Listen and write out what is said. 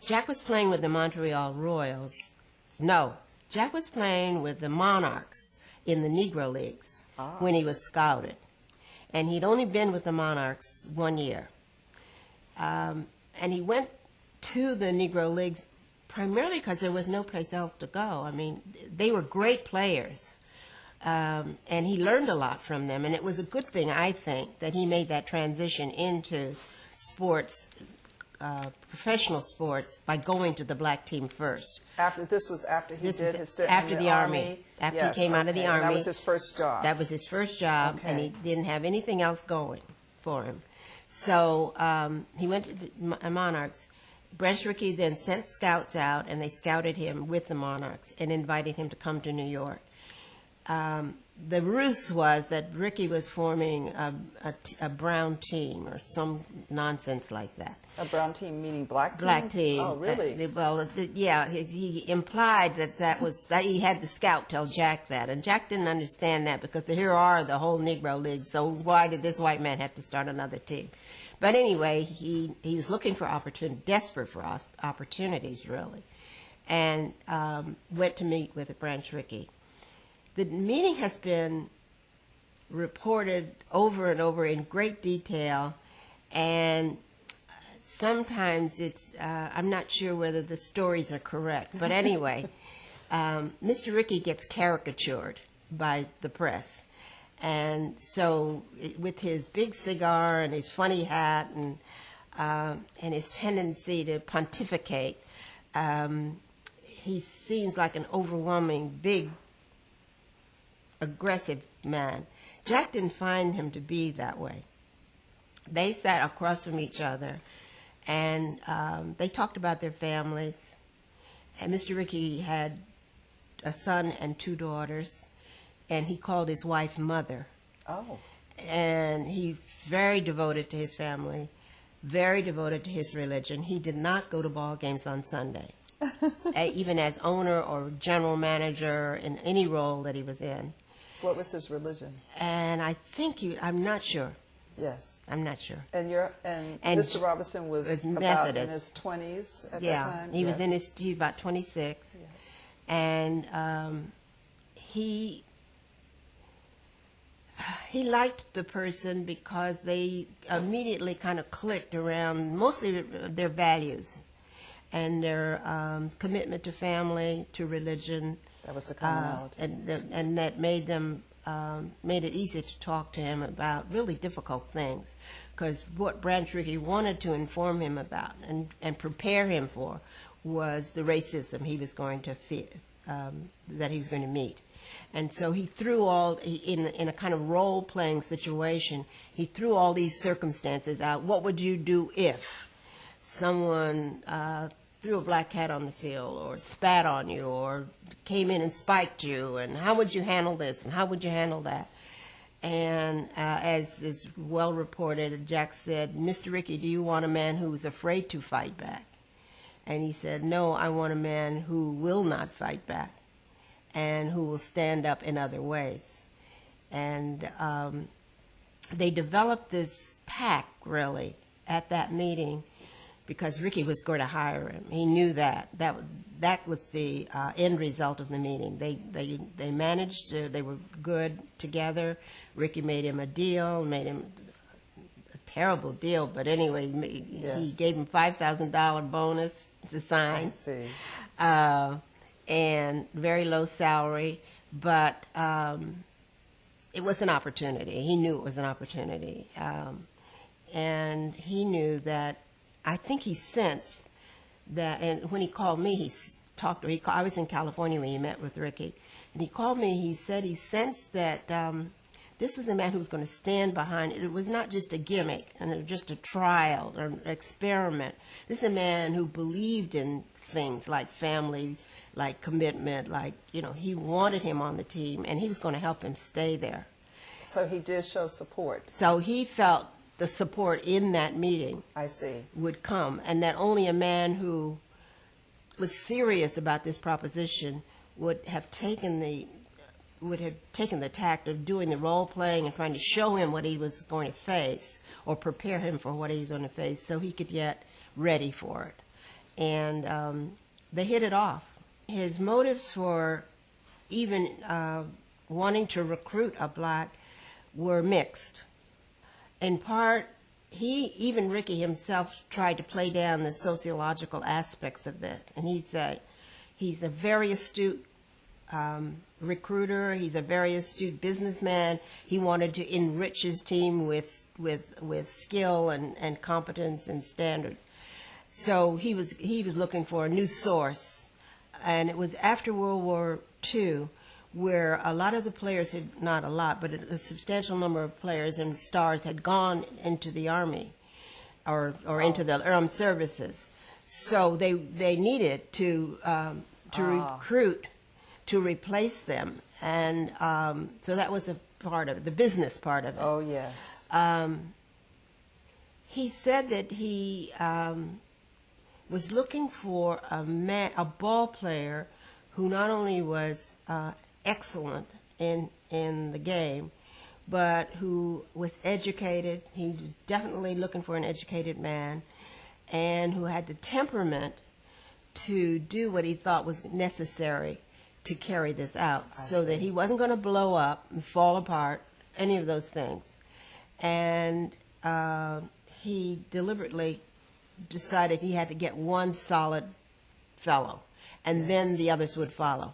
Jack was playing with the Montreal Royals. No, Jack was playing with the Monarchs in the Negro Leagues when he was scouted. And he'd only been with the Monarchs 1 year. And he went to the Negro Leagues primarily because there was no place else to go. I mean, they were great players. And he learned a lot from them. And it was a good thing, I think, that he made that transition into sports, professional sports, by going to the black team first. This was after he did his stint after in the Army. After he came out of the Army. That was his first job. That was his first job, and he didn't have anything else going for him. So he went to the Monarchs. Branch Rickey then sent scouts out, and they scouted him with the Monarchs and invited him to come to New York. The ruse was that Rickey was forming a brown team or some nonsense like that. A brown team meaning black team? Black team. Oh, really? Yeah, he implied that he had the scout tell Jack that, and Jack didn't understand that because here are the whole Negro League, so why did this white man have to start another team? But anyway, he's looking for opportunity, desperate for opportunities, really, and went to meet with Branch Rickey. The meeting has been reported over and over in great detail, and sometimes it's, I'm not sure whether the stories are correct, but anyway, Mr. Rickey gets caricatured by the press. And so with his big cigar and his funny hat and his tendency to pontificate, he seems like an overwhelming, big, aggressive man. Jack didn't find him to be that way. They sat across from each other, and they talked about their families. And Mr. Rickey had a son and 2 daughters, and he called his wife Mother. Oh. And he very devoted to his family, very devoted to his religion. He did not go to ball games on Sunday, even as owner or general manager in any role that he was in. What was his religion? And I think I'm not sure. Yes. I'm not sure. And Mr. Robinson was about Methodist. in his 20s at that time? He was in his, about 26. Yes. And he liked the person because they immediately kind of clicked around mostly their values and their commitment to family, to religion. That was the commonality. And that made them made it easy to talk to him about really difficult things, because what Branch Rickey wanted to inform him about and prepare him for was the racism he was going to that he was going to meet. And so he threw in a kind of role-playing situation, he threw all these circumstances out. What would you do if someone threw a black cat on the field, or spat on you, or came in and spiked you, and how would you handle this, and how would you handle that? And as is well reported, Jack said, "Mr. Rickey, do you want a man who's afraid to fight back?" And he said, "No, I want a man who will not fight back and who will stand up in other ways." And they developed this pact, really, at that meeting, because Rickey was going to hire him. He knew that. That was the end result of the meeting. They managed to, they were good together. Rickey made him a deal, made him a terrible deal, but anyway, he gave him $5,000 bonus to sign. I see. And very low salary, but it was an opportunity. He knew it was an opportunity. And he knew that, I think he sensed that, and when he called me, I was in California when he met with Rickey, and he called me, he said he sensed that this was a man who was going to stand behind it. It was not just a gimmick and just a trial or an experiment. This is a man who believed in things like family, like commitment, like, he wanted him on the team, and he was going to help him stay there. So he did show support. So he felt the support in that meeting, I see, would come, and that only a man who was serious about this proposition would have taken the tact of doing the role playing and trying to show him what he was going to face, or prepare him for what he was going to face, so he could get ready for it. and they hit it off. His motives for even wanting to recruit a black were mixed. In part, even Rickey himself tried to play down the sociological aspects of this, and he said he's a very astute recruiter. He's a very astute businessman. He wanted to enrich his team with skill and competence and standards. So he was looking for a new source, and it was after World War II where a lot of the players had, not a lot, but a substantial number of players and stars had gone into the Army or into the armed services. So they needed to recruit to replace them. And so that was a part of it, the business part of it. Oh, yes. He said that he was looking for a ball player who not only was excellent in the game, but who was educated. He was definitely looking for an educated man, and who had the temperament to do what he thought was necessary to carry this out, so that he wasn't going to blow up and fall apart, any of those things. And he deliberately decided he had to get one solid fellow, and then the others would follow.